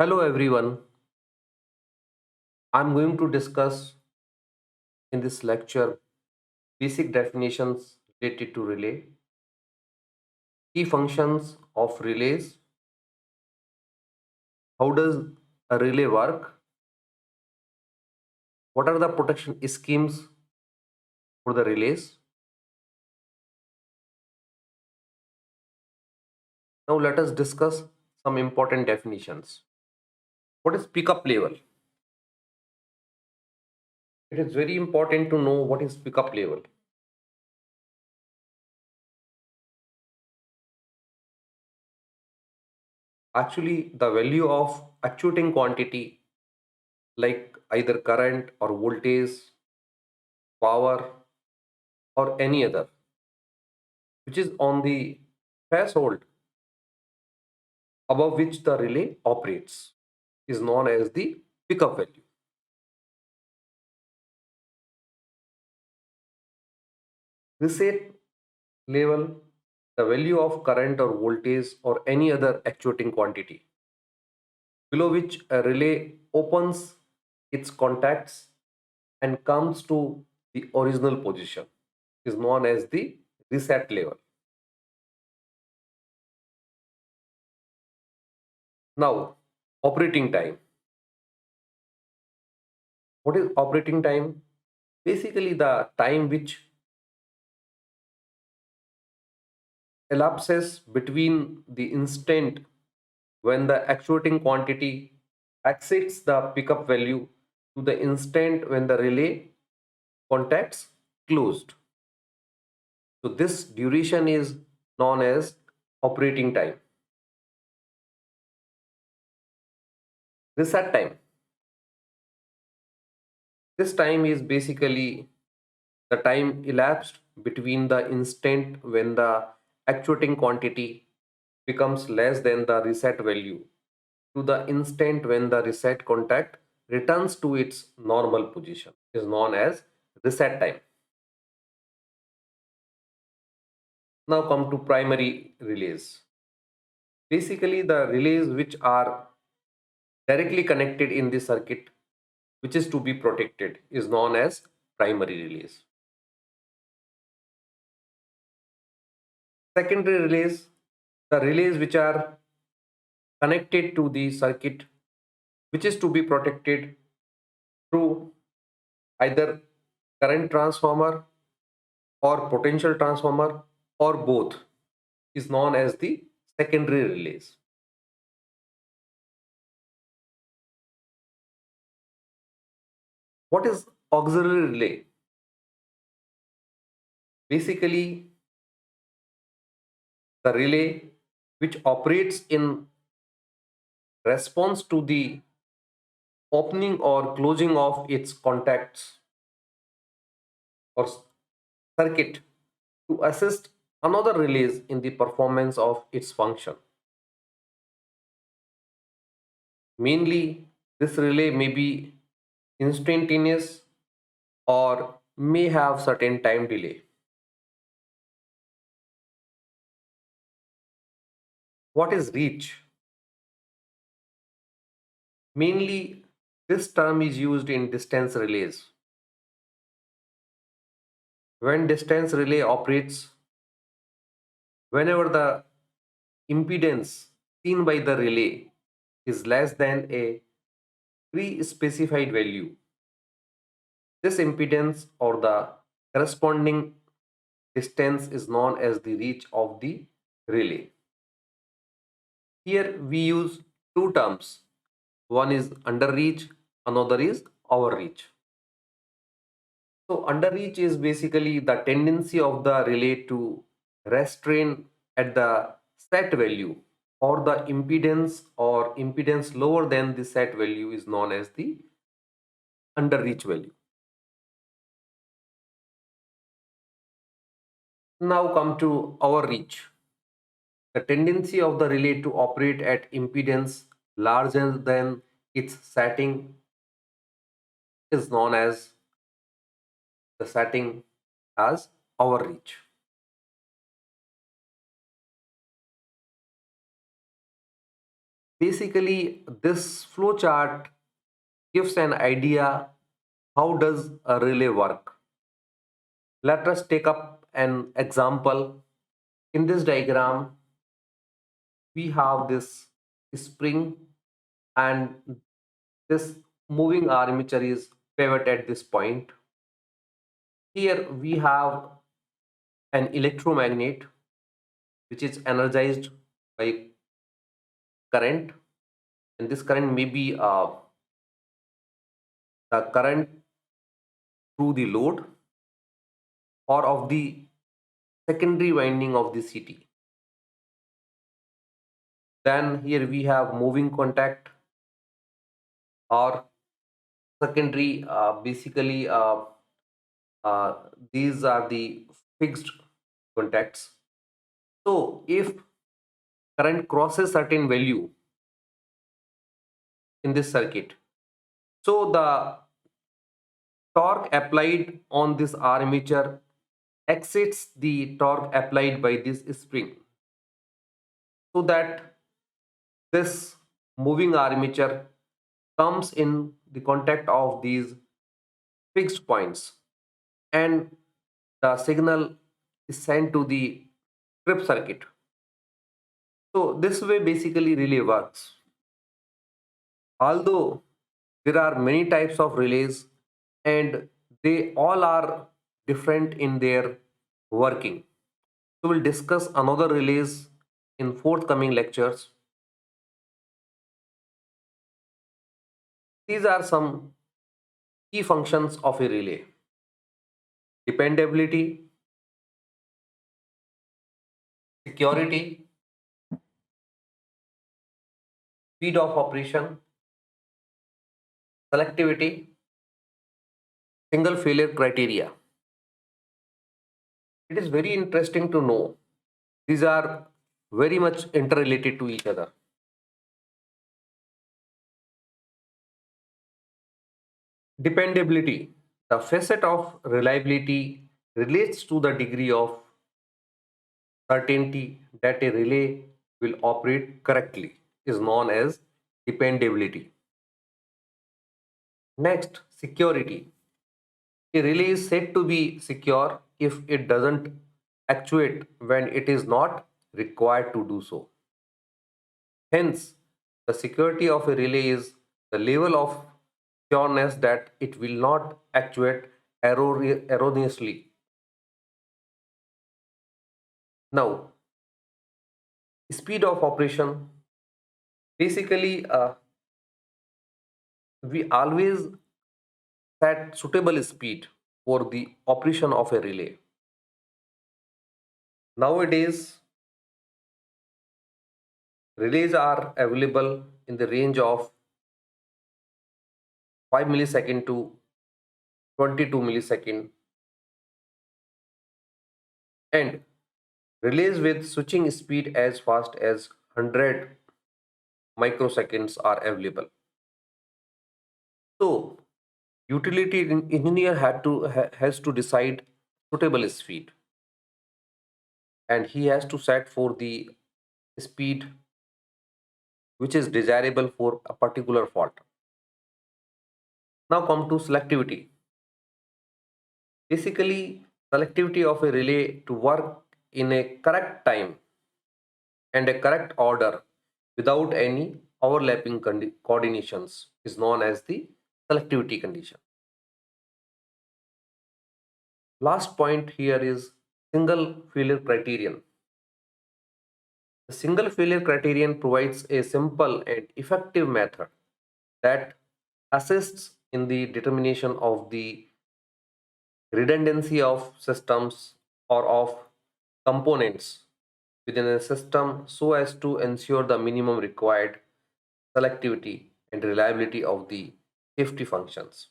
Hello everyone. I'm going to discuss in this lecture basic definitions related to relay, key functions of relays, how does a relay work, what are the protection schemes for the relays. Now let us discuss some important definitions. What is pickup level? It is very important to know what is pickup level. Actually, the value of actuating quantity like either current or voltage, power or any other which is on the threshold above which the relay operates is known as the pickup value. Reset level, the value of current or voltage or any other actuating quantity below which a relay opens its contacts and comes to the original position is known as the reset level. Now, operating time. What is operating time? Basically, the time which elapses between the instant when the actuating quantity exceeds the pickup value to the instant when the relay contacts closed. So this duration is known as operating time. Reset time. This time is basically the time elapsed between the instant when the actuating quantity becomes less than the reset value to the instant when the reset contact returns to its normal position is known as reset time. Now come to primary relays. Basically the relays which are directly connected in the circuit which is to be protected is known as primary relays. Secondary relays, the relays which are connected to the circuit which is to be protected through either current transformer or potential transformer or both is known as the secondary relays. What is auxiliary relay? Basically, the relay which operates in response to the opening or closing of its contacts or circuit to assist another relays in the performance of its function. Mainly, this relay may be instantaneous or may have certain time delay. What is reach? Mainly, this term is used in distance relays. When distance relay operates, whenever the impedance seen by the relay is less than a pre-specified value, this impedance or the corresponding distance is known as the reach of the relay. Here we use two terms. One is under reach, another is over reach. So underreach is basically the tendency of the relay to restrain at the set value or the impedance lower than the set value is known as the underreach value. Now come to overreach. The tendency of the relay to operate at impedance larger than its setting is known as the setting as overreach. Basically, this flow chart gives an idea how does a relay work. Let us take up an example. In this diagram, we have this spring and this moving armature is pivot at this point. Here we have an electromagnet which is energized by current, and this current may be the current through the load or of the secondary winding of the CT. Then here we have moving contact or secondary, basically uh, these are the fixed contacts. So if current crosses certain value in this circuit, so the torque applied on this armature exceeds the torque applied by this spring, so that this moving armature comes in the contact of these fixed points, and the signal is sent to the trip circuit. So this way basically relay works. Although there are many types of relays and they all are different in their working. So we'll discuss another relays in forthcoming lectures. These are some key functions of a relay: dependability, security, speed of operation, selectivity, single failure criteria. It is very interesting to know these are very much interrelated to each other. Dependability. The facet of reliability relates to the degree of certainty that a relay will operate correctly, is known as dependability. Next, security. A relay is said to be secure if it doesn't actuate when it is not required to do so. Hence, the security of a relay is the level of sureness that it will not actuate erroneously. Now, speed of operation. Basically, we always set suitable speed for the operation of a relay. Nowadays, relays are available in the range of 5 millisecond to 22 millisecond, and relays with switching speed as fast as 100 microseconds are available. So, utility engineer has to decide suitable speed, and he has to set for the speed which is desirable for a particular fault. Now come to selectivity. Basically, selectivity of a relay to work in a correct time and a correct order without any overlapping coordinations is known as the selectivity condition. Last point here is single failure criterion. The single failure criterion provides a simple and effective method that assists in the determination of the redundancy of systems or of components within a system so as to ensure the minimum required selectivity and reliability of the safety functions.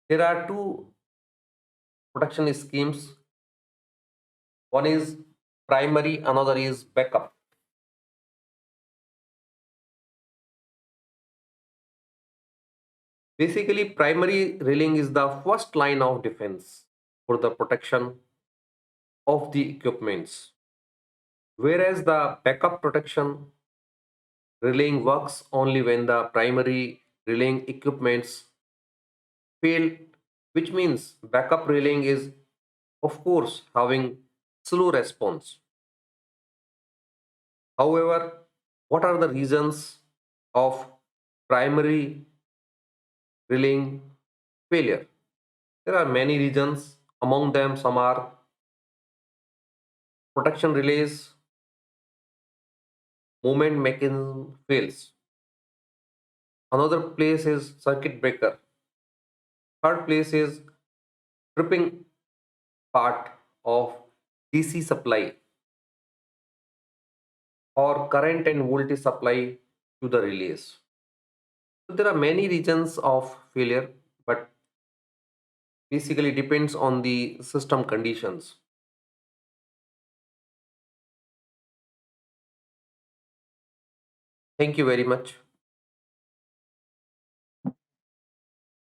There are two protection schemes. One is primary, another is backup. Basically, primary railing is the first line of defense for the protection of the equipments. whereas the backup protection relaying works only when the primary relaying equipments fail, which means backup relaying is, of course, having slow response. However, what are the reasons of primary relaying failure? There are many reasons. Among them, some are protection relays, movement mechanism fails. Another place is circuit breaker. Third place is tripping part of DC supply or current and voltage supply to the relays. So there are many reasons of failure, but basically depends on the system conditions. Thank you very much.